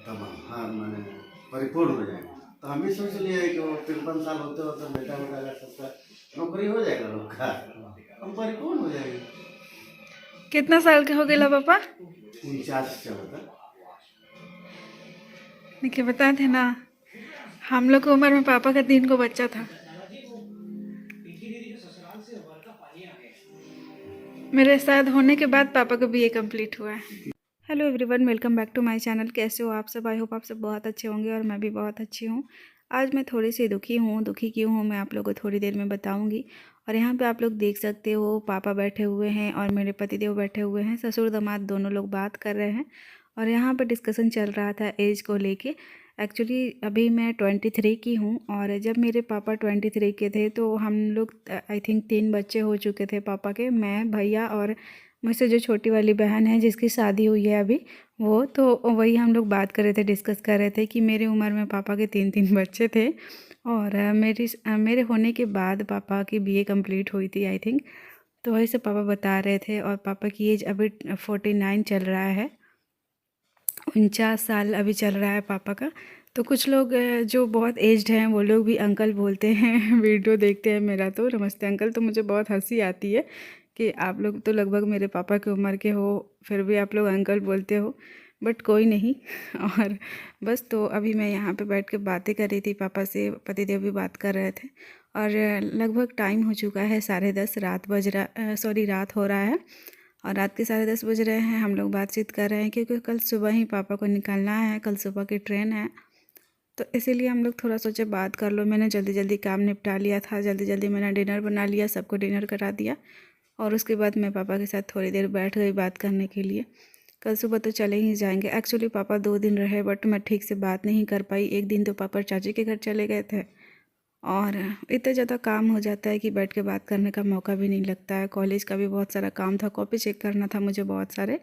तमाम, हाँ मैंने परिपूर्ण हो जाएगा। तो हम भी सोच लिए कि वो 53 साल होते होते बेटा बेटा का सबका नौकरी हो जाएगा लोग का, हम परिपूर्ण हो जाएंगे। कितना साल के हो गए पापा? 49 चलता। देखिए बताए थे ना, हम लोग की उम्र में पापा का 3 को बच्चा था। मेरे शायद होने के बाद पापा का बीए कंप्लीट हुआ है। Hello everyone, welcome back to my channel. कैसे हो आप सब? आई होप आप सब बहुत अच्छे होंगे और मैं भी बहुत अच्छी हूँ। आज मैं थोड़ी सी दुखी हूँ। दुखी क्यों हूँ मैं आप लोगों को थोड़ी देर में बताऊँगी। और यहाँ पे आप लोग देख सकते हो, पापा बैठे हुए हैं और मेरे पतिदेव बैठे हुए हैं। ससुर दामाद दोनों लोग बात कर रहे हैं और यहाँ पर डिस्कशन चल रहा था एज को लेके। एक्चुअली अभी मैं 23 की हूँ और जब मेरे पापा 23 के थे तो हम लोग आई थिंक 3 बच्चे हो चुके थे पापा के, मैं, भैया और मुझसे जो छोटी वाली बहन है जिसकी शादी हुई है अभी, वो तो वही हम लोग बात कर रहे थे, डिस्कस कर रहे थे कि मेरी उम्र में पापा के 3 बच्चे थे। और मेरे होने के बाद पापा की बीए कंप्लीट हुई थी आई थिंक। तो वही सब पापा बता रहे थे और पापा की एज अभी 49 चल रहा है, 49 साल अभी चल रहा है पापा का। तो कुछ लोग जो बहुत एज्ड हैं वो लोग भी अंकल बोलते हैं वीडियो देखते हैं मेरा तो नमस्ते अंकल। तो मुझे बहुत हंसी आती है कि आप लोग तो लगभग मेरे पापा की उम्र के हो, फिर भी आप लोग अंकल बोलते हो, बट कोई नहीं। और बस तो अभी मैं यहाँ पे बैठ के बातें कर रही थी पापा से, पतिदेव भी बात कर रहे थे। और लगभग टाइम हो चुका है 10:30, रात हो रहा है और रात के 10:30 बज रहे हैं। हम लोग बातचीत कर रहे हैं क्योंकि कल सुबह ही पापा को निकलना है, कल सुबह की ट्रेन है। तो इसीलिए हम लोग थोड़ा सोचे बात कर लो। मैंने जल्दी जल्दी काम निपटा लिया था, जल्दी जल्दी मैंने डिनर बना लिया, सबको डिनर करा दिया और उसके बाद मैं पापा के साथ थोड़ी देर बैठ गई बात करने के लिए। कल सुबह तो चले ही जाएंगे। एक्चुअली पापा 2 दिन रहे बट मैं ठीक से बात नहीं कर पाई। एक दिन तो पापा चाची के घर चले गए थे और इतना ज़्यादा काम हो जाता है कि बैठ के बात करने का मौका भी नहीं लगता है। कॉलेज का भी बहुत सारा काम था, कॉपी चेक करना था मुझे बहुत सारे।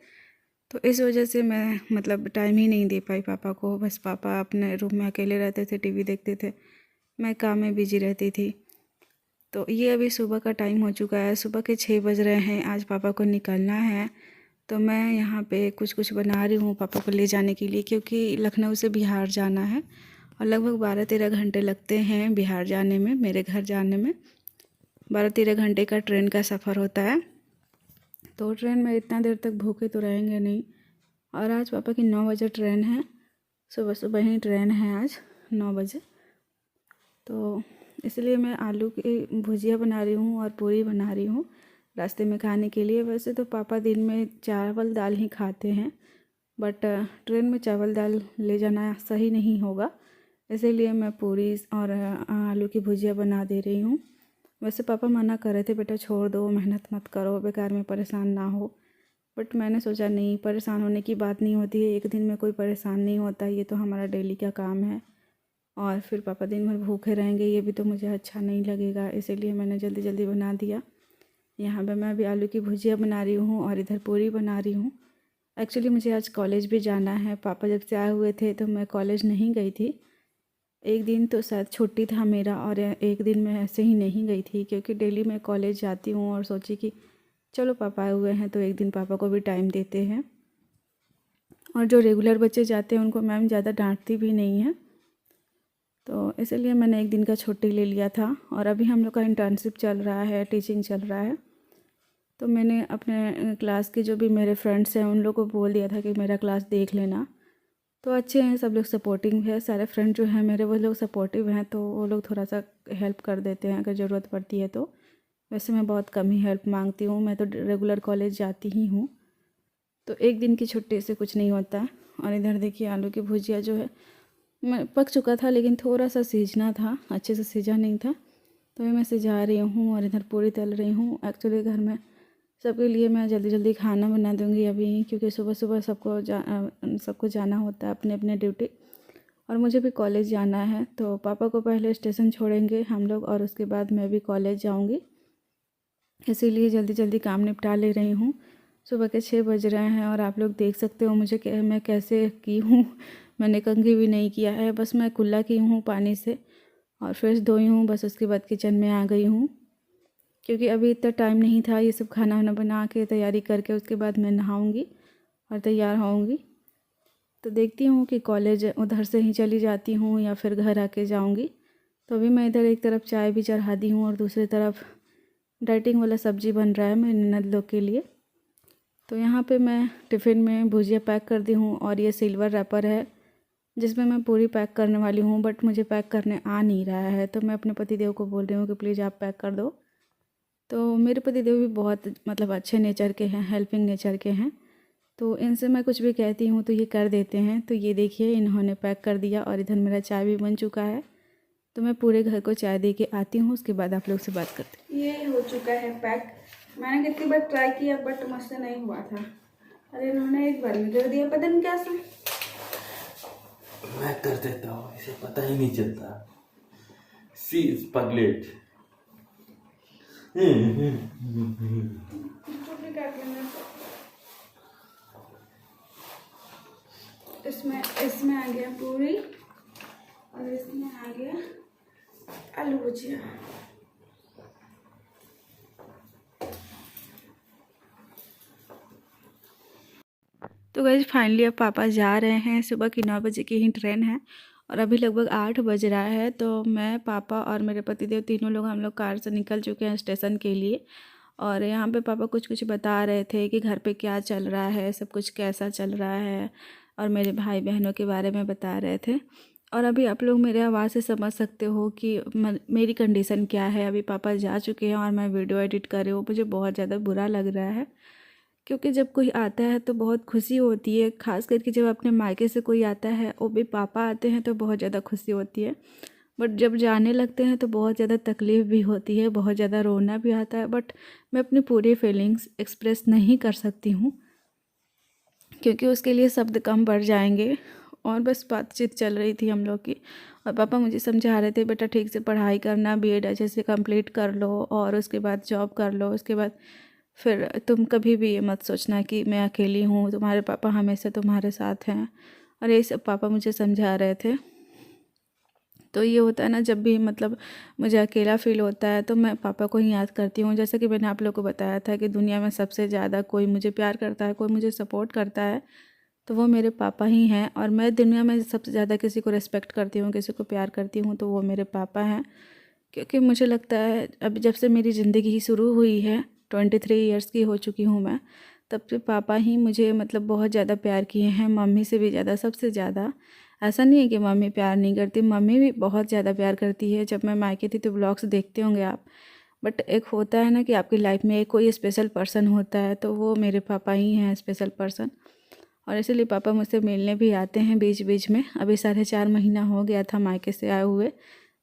तो इस वजह से मैं मतलब टाइम ही नहीं दे पाई पापा को। बस पापा अपने रूम में अकेले रहते थे, टीवी देखते थे, मैं काम में बिजी रहती थी। तो ये अभी सुबह का टाइम हो चुका है, सुबह के 6 बज रहे हैं। आज पापा को निकलना है तो मैं यहाँ पे कुछ कुछ बना रही हूँ पापा को ले जाने के लिए, क्योंकि लखनऊ से बिहार जाना है और लगभग 12-13 घंटे लगते हैं बिहार जाने में, मेरे घर जाने में 12-13 घंटे का ट्रेन का सफ़र होता है। तो ट्रेन में इतना देर तक भूखे तो रहेंगे नहीं। और आज पापा की 9 बजे ट्रेन है, सुबह सुबह ही ट्रेन है आज 9 बजे। तो इसलिए मैं आलू की भुजिया बना रही हूँ और पूरी बना रही हूँ रास्ते में खाने के लिए। वैसे तो पापा दिन में चावल दाल ही खाते हैं बट ट्रेन में चावल दाल ले जाना सही नहीं होगा, इसीलिए मैं पूरी और आलू की भुजिया बना दे रही हूँ। वैसे पापा मना कर रहे थे, बेटा छोड़ दो, मेहनत मत करो, बेकार में परेशान ना हो। बट मैंने सोचा नहीं, परेशान होने की बात नहीं होती है, एक दिन में कोई परेशान नहीं होता, ये तो हमारा डेली का काम है। और फिर पापा दिन भर भूखे रहेंगे, ये भी तो मुझे अच्छा नहीं लगेगा, इसीलिए मैंने जल्दी जल्दी बना दिया। यहाँ पे मैं अभी आलू की भुजिया बना रही हूँ और इधर पूरी बना रही हूँ। एक्चुअली मुझे आज कॉलेज भी जाना है। पापा जब से आए हुए थे तो मैं कॉलेज नहीं गई थी। एक दिन तो शायद छुट्टी था मेरा और एक दिन मैं ऐसे ही नहीं गई थी, क्योंकि डेली मैं कॉलेज जाती हूँ और सोची कि चलो पापा आए हुए हैं तो एक दिन पापा को भी टाइम देते हैं। और जो रेगुलर बच्चे जाते हैं उनको मैम ज़्यादा डांटती भी नहीं है, तो इसलिए मैंने एक दिन का छुट्टी ले लिया था। और अभी हम लोग का इंटर्नशिप चल रहा है, टीचिंग चल रहा है। तो मैंने अपने क्लास के जो भी मेरे फ्रेंड्स हैं उन लोगों को बोल दिया था कि मेरा क्लास देख लेना। तो अच्छे हैं सब लोग, सपोर्टिंग है, सारे फ्रेंड जो हैं मेरे वो लोग सपोर्टिव हैं, तो वो लोग थोड़ा सा हेल्प कर देते हैं अगर ज़रूरत पड़ती है तो। वैसे मैं बहुत कम ही हेल्प मांगती हूँ, मैं तो रेगुलर कॉलेज जाती ही हूँ, तो एक दिन की छुट्टी से कुछ नहीं होता। और इधर देखिए आलू की भुजिया जो है मैं पक चुका था लेकिन थोड़ा सा सीजना था, अच्छे से सीजा नहीं था, तो मैं सिजा रही हूँ और इधर पूरी तल रही हूँ। एक्चुअली घर में सबके लिए मैं जल्दी जल्दी खाना बना दूँगी अभी, क्योंकि सुबह सुबह सबको जाना होता है अपने अपने ड्यूटी, और मुझे भी कॉलेज जाना है। तो पापा को पहले स्टेशन छोड़ेंगे हम लोग और उसके बाद मैं भी कॉलेज जाऊँगी, इसीलिए जल्दी जल्दी काम निपटा ले रही हूँ। सुबह के 6 बज रहे हैं और आप लोग देख सकते हो मुझे मैं कैसे की हूँ। मैंने कंघी भी नहीं किया है, बस मैं कुल्ला की हूँ पानी से और फ्रेश धोई हूँ, बस उसके बाद किचन में आ गई हूँ, क्योंकि अभी इतना टाइम नहीं था। ये सब खाना वाना बना के तैयारी करके उसके बाद मैं नहाऊँगी और तैयार होऊंगी। तो देखती हूँ कि कॉलेज उधर से ही चली जाती हूँ या फिर घर आके जाऊँगी। तो अभी मैं इधर एक तरफ चाय भी चढ़ा दी हूँ और दूसरी तरफ डाइटिंग वाला सब्ज़ी बन रहा है मेरे ननद लोग के लिए। तो यहाँ पे मैं टिफ़िन में भुजिया पैक कर दी हूँ और ये सिल्वर रैपर है जिसमें मैं पूरी पैक करने वाली हूँ, बट मुझे पैक करने आ नहीं रहा है। तो मैं अपने पतिदेव को बोल रही हूँ कि प्लीज़ आप पैक कर दो। तो मेरे पतिदेव भी बहुत मतलब अच्छे नेचर के हैं, हेल्पिंग नेचर के हैं। तो इनसे मैं कुछ भी कहती हूँ तो ये कर देते हैं। तो ये देखिए इन्होंने पैक कर दिया और इधर मेरा चाय भी बन चुका है। तो मैं पूरे घर को चाय दे के आती हूँ, उसके बाद आप लोग से बात करते हैं। ये हो चुका है पैक। मैंने कितनी बार ट्राई किया बट मुझसे नहीं हुआ था। अरे इन्होंने एक बार में कर दिया, पता नहीं क्या सा। मैं कर देता हूँ, इसे पता ही नहीं चलता। सी इज पगलेट। इसमें आ गया पूरी और इसमें आ गया आलू भुजिया। तो गाइस फाइनली अब पापा जा रहे हैं। सुबह की 9 बजे की ही ट्रेन है और अभी लगभग 8 बज रहा है। तो मैं, पापा और मेरे पतिदेव तीनों लोग हम लोग कार से निकल चुके हैं स्टेशन के लिए। और यहाँ पे पापा कुछ कुछ बता रहे थे कि घर पे क्या चल रहा है, सब कुछ कैसा चल रहा है, और मेरे भाई बहनों के बारे में बता रहे थे। और अभी आप लोग मेरे आवाज़ से समझ सकते हो कि मेरी कंडीशन क्या है। अभी पापा जा चुके हैं और मैं वीडियो एडिट कर रही हूँ। मुझे बहुत ज़्यादा बुरा लग रहा है क्योंकि जब कोई आता है तो बहुत खुशी होती है, ख़ास करके जब अपने मायके से कोई आता है, वो भी पापा आते हैं तो बहुत ज़्यादा खुशी होती है। बट जब जाने लगते हैं तो बहुत ज़्यादा तकलीफ़ भी होती है, बहुत ज़्यादा रोना भी आता है। बट मैं अपनी पूरी फीलिंग्स एक्सप्रेस नहीं कर सकती हूँ क्योंकि उसके लिए शब्द कम पड़ जाएंगे। और बस बातचीत चल रही थी हम लोग की और पापा मुझे समझा रहे थे, बेटा ठीक से पढ़ाई करना, बीएड अच्छे से कंप्लीट कर लो और उसके बाद जॉब कर लो। उसके बाद फिर तुम कभी भी ये मत सोचना कि मैं अकेली हूँ, तुम्हारे पापा हमेशा तुम्हारे साथ हैं। और ये सब पापा मुझे समझा रहे थे। तो ये होता है ना, जब भी मतलब मुझे अकेला फ़ील होता है तो मैं पापा को ही याद करती हूँ। जैसे कि मैंने आप लोग को बताया था कि दुनिया में सबसे ज़्यादा कोई मुझे प्यार करता है, कोई मुझे सपोर्ट करता है, तो वो मेरे पापा ही हैं। और मैं दुनिया में सबसे ज़्यादा किसी को रिस्पेक्ट करती हूँ, किसी को प्यार करती हूँ, तो वो मेरे पापा हैं। क्योंकि मुझे लगता है अभी जब से मेरी ज़िंदगी ही शुरू हुई है, 23 ईयर्स की हो चुकी हूँ मैं, तब से पापा ही मुझे मतलब बहुत ज़्यादा प्यार किए हैं, मम्मी से भी ज़्यादा, सबसे ज़्यादा। ऐसा नहीं है कि मम्मी प्यार नहीं करती, मम्मी भी बहुत ज़्यादा प्यार करती है। जब मैं मायके थी तो ब्लॉग्स देखते होंगे आप। बट एक होता है ना कि आपकी लाइफ में एक कोई स्पेशल पर्सन होता है, तो वो मेरे पापा ही हैं स्पेशल पर्सन। और इसीलिए पापा मुझसे मिलने भी आते हैं बीच बीच में। अभी 4.5 महीना हो गया था मायके से आए हुए,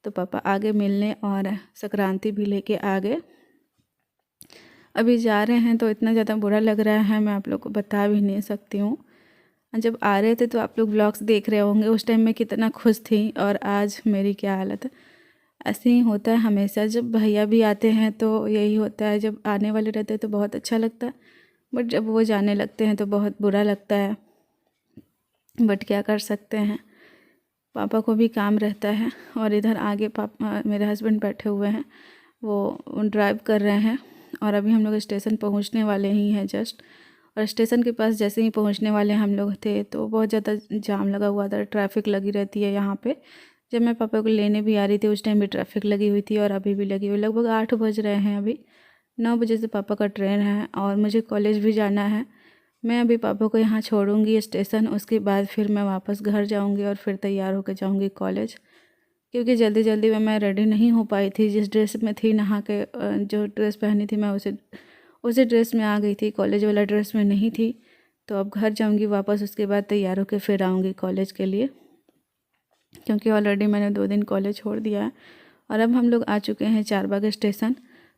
तो पापा आगे मिलने और संक्रांति भी लेके आ गए। अभी जा रहे हैं तो इतना ज़्यादा बुरा लग रहा है, मैं आप लोग को बता भी नहीं सकती हूँ। जब आ रहे थे तो आप लोग व्लॉग्स देख रहे होंगे, उस टाइम मैं कितना खुश थी और आज मेरी क्या हालत है। ऐसे ही होता है हमेशा, जब भैया भी आते हैं तो यही होता है। जब आने वाले रहते हैं तो बहुत अच्छा लगता है, बट जब वो जाने लगते हैं तो बहुत बुरा लगता है। बट क्या कर सकते हैं, पापा को भी काम रहता है। और इधर आगे पापा मेरे हस्बैंड बैठे हुए हैं, वो ड्राइव कर रहे हैं। और अभी हम लोग स्टेशन पहुंचने वाले ही हैं जस्ट। और स्टेशन के पास जैसे ही पहुंचने वाले हम लोग थे तो बहुत ज़्यादा जाम लगा हुआ था, ट्रैफिक लगी रहती है यहाँ पे। जब मैं पापा को लेने भी आ रही थी उस टाइम भी ट्रैफिक लगी हुई थी और अभी भी लगी हुई। लगभग 8 बज रहे हैं, अभी 9 बजे से पापा का ट्रेन है और मुझे कॉलेज भी जाना है। मैं अभी पापा को यहाँ छोड़ूंगी स्टेशन, उसके बाद फिर मैं वापस घर जाऊँगी और फिर तैयार होकर जाऊँगी कॉलेज। क्योंकि जल्दी जल्दी में मैं रेडी नहीं हो पाई थी। जिस ड्रेस में थी नहा के, जो ड्रेस पहनी थी मैं उसी ड्रेस में आ गई थी, कॉलेज वाला ड्रेस में नहीं थी। तो अब घर जाऊंगी वापस, उसके बाद तैयार होकर फिर आऊँगी कॉलेज के लिए, क्योंकि ऑलरेडी मैंने 2 दिन कॉलेज छोड़ दिया है। और अब हम लोग आ चुके हैं चारबाग स्टेशन।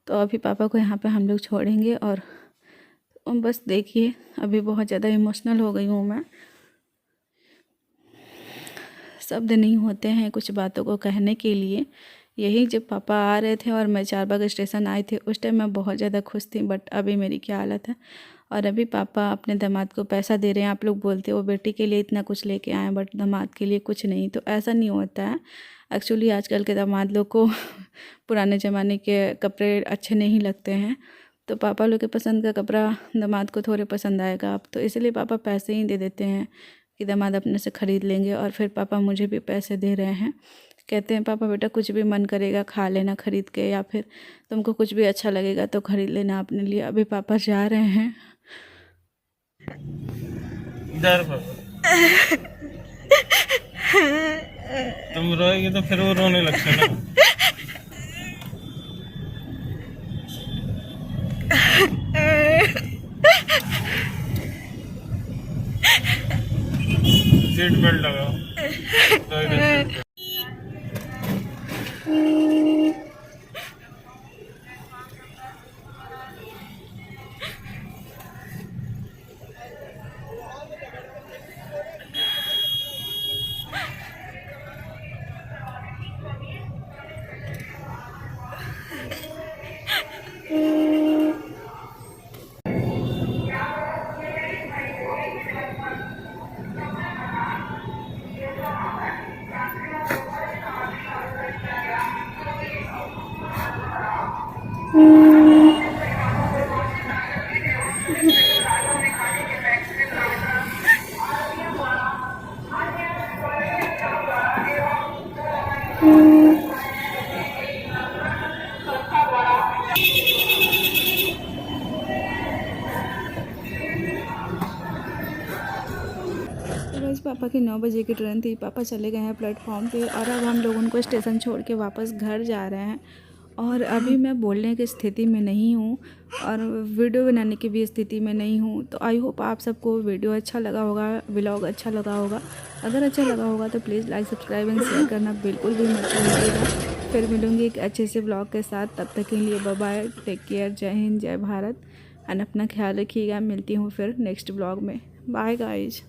तो अभी पापा को यहाँ पे हम लोग छोड़ेंगे और बस देखिए, अभी बहुत ज़्यादा इमोशनल हो गई हूँ मैं। शब्द नहीं होते हैं कुछ बातों को कहने के लिए। यही जब पापा आ रहे थे और मैं चारबाग स्टेशन आई थी उस टाइम मैं बहुत ज़्यादा खुश थी, बट अभी मेरी क्या हालत है। और अभी पापा अपने दामाद को पैसा दे रहे हैं। आप लोग बोलते हो बेटी के लिए इतना कुछ लेके आए, बट दामाद के लिए कुछ नहीं। तो ऐसा नहीं होता है। एक्चुअली आजकल के दामाद लोग को पुराने ज़माने के कपड़े अच्छे नहीं लगते हैं, तो पापा लोग के पसंद का कपड़ा दामाद को थोड़े पसंद आएगा। अब तो इसलिए पापा पैसे ही दे देते हैं कि दामाद अपने से ख़रीद लेंगे। और फिर पापा मुझे भी पैसे दे रहे हैं, कहते हैं पापा बेटा कुछ भी मन करेगा खा लेना ख़रीद के, या फिर तुमको कुछ भी अच्छा लगेगा तो ख़रीद लेना अपने लिए। अभी पापा जा रहे हैं। डर तुम रोएगी तो फिर वो रोने लगता है ना। सीट बेल्ट लगाओ। बस पापा की 9 बजे की ट्रेन थी, पापा चले गए हैं प्लेटफॉर्म पे और अब हम लोग उनको स्टेशन छोड़ के वापस घर जा रहे हैं। और अभी मैं बोलने की स्थिति में नहीं हूँ और वीडियो बनाने की भी स्थिति में नहीं हूँ। तो आई होप आप सबको वीडियो अच्छा लगा होगा, व्लॉग अच्छा लगा होगा। अगर अच्छा लगा होगा तो please like, subscribe and share करना बिल्कुल भी मत भूलिएगा। फिर मिलूँगी एक अच्छे से ब्लॉग के साथ, तब तक के लिए बाय बाय, टेक केयर, जय हिंद, जय भारत एंड अपना ख्याल रखिएगा। मिलती हूँ फिर नेक्स्ट ब्लॉग में। Bye guys.